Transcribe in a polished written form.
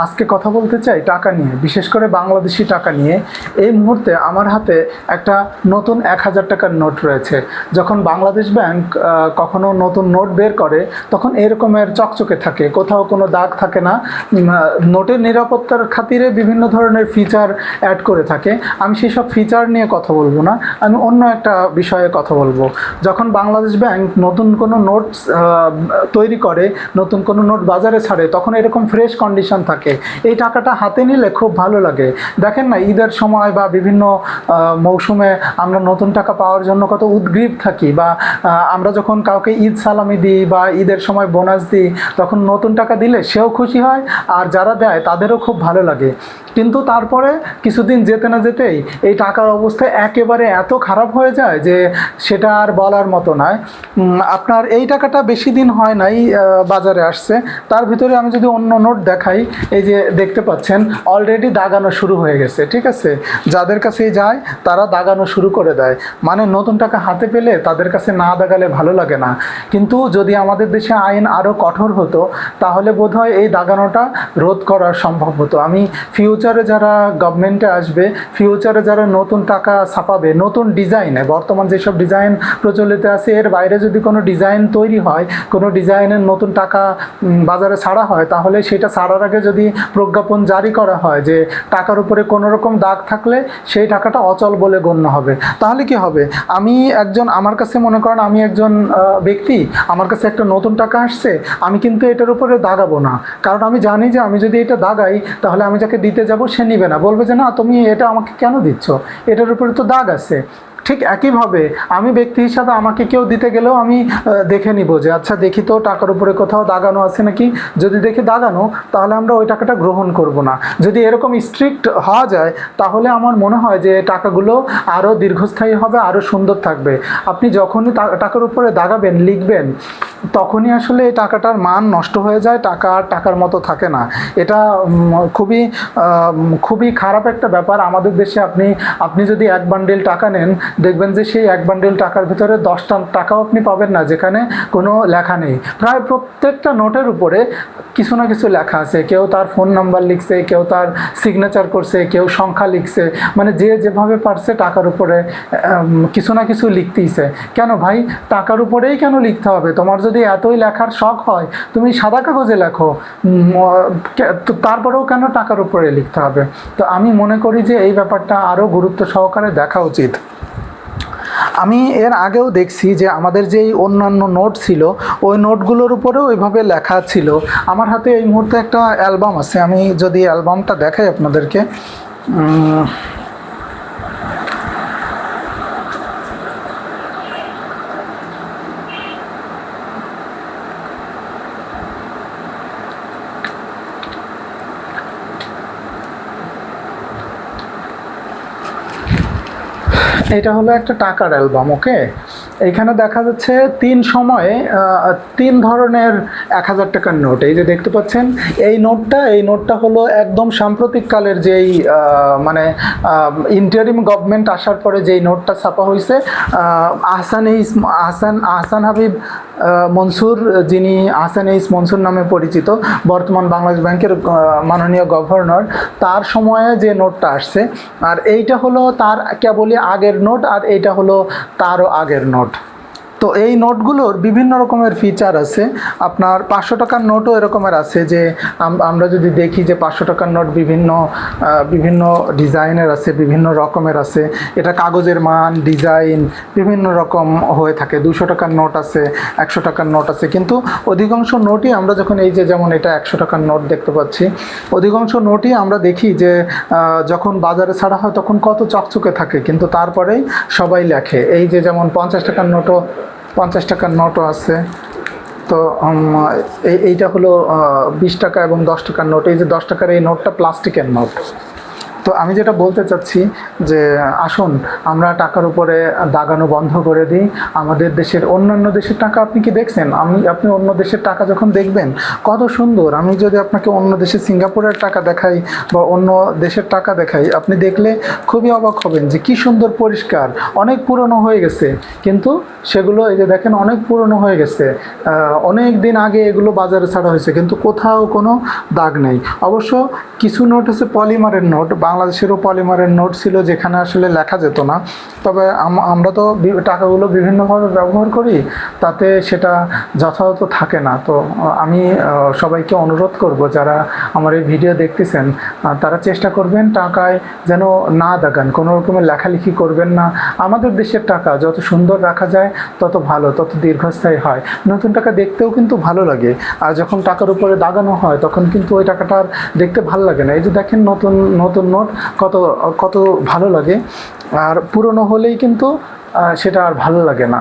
আজকে কথা বলতে চাই টাকা নিয়ে, বিশেষ করে বাংলাদেশি টাকা নিয়ে। এই মুহূর্তে আমার হাতে একটা নতুন 1000 টাকার নোট রয়েছে। যখন বাংলাদেশ ব্যাংক কখনো নতুন নোট বের করে তখন এরকমের চকচকে থাকে, কোথাও কোনো দাগ থাকে না। নোটের নিরাপত্তার খাতিরে বিভিন্ন ধরনের ফিচার অ্যাড করে থাকে। আমি সেসব ফিচার নিয়ে কথা বলবো না, আমি অন্য একটা বিষয়ে কথা বলবো। যখন বাংলাদেশ ব্যাংক নতুন কোনো নোট তৈরি করে, নতুন কোনো নোট বাজারে ছাড়ে, তখন এরকম ফ্রেশ কন্ডিশন থাকে। এই টাকাটা হাতে নিলে খুব ভালো লাগে। দেখেন না, ঈদের সময় বা বিভিন্ন মৌসুমে আমরা নতুন টাকা পাওয়ার জন্য কত উদগ্রীব থাকি, বা আমরা যখন কাউকে ঈদ সালামি দিই বা ঈদের সময় বোনাস দিই, তখন নতুন টাকা দিলে সেও খুশি হয় আর যারা দেয় তাদেরও খুব ভালো লাগে। কিন্তু তারপরে কিছুদিন যেতে না যেতেই এই টাকার অবস্থা একেবারে এত খারাপ হয়ে যায় যে সেটা আর বলার মতো নয়। আপনার এই টাকাটা বেশি দিন হয় নাই বাজারে আসছে, তার ভিতরে আমি যদি অন্য নোট দেখাই, এই যে দেখতে পাচ্ছেন অলরেডি দাগানো শুরু হয়ে গেছে। ঠিক আছে, যাদের কাছেই যায় তারা দাগানো শুরু করে দেয়। মানে নতুন টাকা হাতে পেলে তাদের কাছে না দাগালে ভালো লাগে না। কিন্তু যদি আমাদের দেশে আইন আরও কঠোর হতো তাহলে বোধহয় এই দাগানোটা রোধ করা সম্ভব হতো। আমি ফিউচারে যারা গভর্নমেন্টে আসবে, ফিউচারে যারা নতুন টাকা ছাপাবে নতুন ডিজাইনে, বর্তমান যেসব ডিজাইন প্রচলিত আছে এর বাইরে যদি কোনো ডিজাইন তৈরি হয়, কোনো ডিজাইনের নতুন টাকা বাজারে ছাড়া হয়, তাহলে সেটা ছাড়ার আগে যদি প্রজ্ঞাপন জারি করা হয় যে টাকার উপরে কোনো রকম দাগ থাকলে সেই টাকাটা অচল বলে গণ্য হবে, তাহলে কি হবে? আমার কাছে মনে করেন আমি একজন ব্যক্তি, আমার কাছে একটা নতুন টাকা আসছে, আমি কিন্তু এটার উপরে দাগাবো না। কারণ আমি জানি যে আমি যদি এটা দাগাই তাহলে আমি যাকে দিতে যাব সে নিবে না, বলবে যে না তুমি এটা আমাকে কেন দিচ্ছ, এটার উপরে তো দাগ আছে। ঠিক একইভাবে আমি ব্যক্তি হিসাবে আমাকে কেউ দিতে গেলেও আমি দেখে নিব যে আচ্ছা দেখি তো টাকার উপরে কোথাও দাগানো আছে নাকি। যদি দেখি দাগানো, তাহলে আমরা ওই টাকাটা গ্রহণ করব না। যদি এরকম স্ট্রিক্ট হওয়া যায় তাহলে আমার মনে হয় যে টাকাগুলো আরও দীর্ঘস্থায়ী হবে, আরও সুন্দর থাকবে। আপনি যখনই টাকার উপরে দাগাবেন, লিখবেন, তখনই আসলে এই টাকাটার মান নষ্ট হয়ে যায়, টাকা আর টাকার মতো থাকে না। এটা খুবই খারাপ একটা ব্যাপার আমাদের দেশে। আপনি যদি এক বান্ডিল টাকা নেন, দেখবেন যে সেই এক বান্ডিল টাকার ভিতরে 10টা টাকাও আপনি পাবেন না যেখানে কোনো লেখা নেই। প্রায় প্রত্যেকটা নোটের উপরে কিছু না কিছু লেখা আছে। কেউ তার ফোন নাম্বার লিখছে, কেউ তার সিগনেচার করছে, কেউ সংখ্যা লিখছে। মানে যে যেভাবে পারছে টাকার উপরে কিছু না কিছু লিখতেইছে। কেন ভাই, টাকার উপরেই কেন লিখতে হবে? তোমার যদি এতই লেখার শখ হয় তুমি সাদা কাগজে লেখো, তারপরেও কেন টাকার উপরে লিখতে হবে? তো আমি মনে করি যে এই ব্যাপারটা আরও গুরুত্ব সহকারে দেখা উচিত। আমি এর আগেও দেখছি যে আমাদের যেই অন্যান্য নোট ছিল ওই নোটগুলোর উপরেও ওইভাবে লেখা ছিল। আমার হাতে এই মুহূর্তে একটা অ্যালবাম আছে, আমি যদি অ্যালবামটা দেখাই আপনাদেরকে। এটা হলো একটা টাকার অ্যালবাম। ওকে, এইখানে দেখা যাচ্ছে 3 সময়ে 3 ধরনের 1000 টাকার নোট। এই যে দেখতে পাচ্ছেন এই নোটটা হলো একদম সাম্প্রতিককালের যেই মানে ইন্টারিম গভর্নমেন্ট আসার পরে যেই নোটটা ছাপা হয়েছে। আহসান হাবিব মনসুর, যিনি আহসান এইস মনসুর নামে পরিচিত, বর্তমান বাংলাদেশ ব্যাংকের মাননীয় গভর্নর, তার সময়ে যে নোটটা আসছে। আর এইটা হলো তার কেবলই আগের নোট, আর এইটা হলো তারও আগের নোট। তো এই নোটগুলোর বিভিন্ন রকমের ফিচার আছে। আপনার 500 টাকার নোটও এরকমের আছে, যে আমরা যদি দেখি যে 500 টাকার নোট বিভিন্ন ডিজাইনের আছে, বিভিন্ন রকমের আছে। এটা কাগজের মান, ডিজাইন বিভিন্ন রকম হয়ে থাকে। 200 টাকার নোট আছে, 100 টাকার নোট আছে। কিন্তু অধিকাংশ নোটই আমরা যখন এই যে যেমন এটা 100 টাকার নোট দেখতে পাচ্ছি, অধিকাংশ নোটই আমরা দেখি যে যখন বাজারে ছাড়া হয় তখন কত চকচকে থাকে, কিন্তু তারপরেই সবাই লেখে। এই যে যেমন 50 টাকার নোটও আছে। তো এইটা হলো 20 টাকা এবং 10 টাকার নোট। এই যে 10 টাকার এই নোটটা প্লাস্টিকের নোট। তো আমি যেটা বলতে চাচ্ছি যে আসুন আমরা টাকার উপরে দাগানো বন্ধ করে দিই। আমাদের দেশের অন্যান্য দেশের টাকা আপনি কি দেখছেন? আপনি অন্য দেশের টাকা যখন দেখবেন কত সুন্দর। আমি যদি আপনাকে অন্য দেশের সিঙ্গাপুরের টাকা দেখাই বা অন্য দেশের টাকা দেখাই, আপনি দেখলে খুবই অবাক হবেন যে কি সুন্দর পরিষ্কার। অনেক পুরনো হয়ে গেছে, কিন্তু সেগুলো এই যে দেখেন অনেক পুরনো হয়ে গেছে, অনেক দিন আগে এগুলো বাজারে ছাড়া হয়েছে, কিন্তু কোথাও কোনো দাগ নেই। অবশ্য কিছু নোট হচ্ছে পলিমারের নোট, বাংলাদেশেরও পলিমারের নোট ছিল যেখানে আসলে লেখা যেত না। তবে আমরা তো টাকাগুলো বিভিন্নভাবে ব্যবহার করি, তাতে সেটা যথাযথ থাকে না। তো আমি সবাইকে অনুরোধ করব যারা আমার এই ভিডিও দেখতেছেন, তারা চেষ্টা করবেন টাকায় যেন না দাগান, কোনো রকমের লেখালেখি করবেন না। আমাদের দেশের টাকা যত সুন্দর রাখা যায় তত ভালো, তত দীর্ঘস্থায়ী হয়। নতুন টাকা দেখতেও কিন্তু ভালো লাগে, আর যখন টাকার উপরে দাগানো হয় তখন কিন্তু ওই টাকাটা আর দেখতে ভালো লাগে না। এই যে দেখেন নতুন নতুন নোট কত কত ভালো লাগে, আর পুরনো হলেই কিন্তু সেটা আর ভালো লাগে না।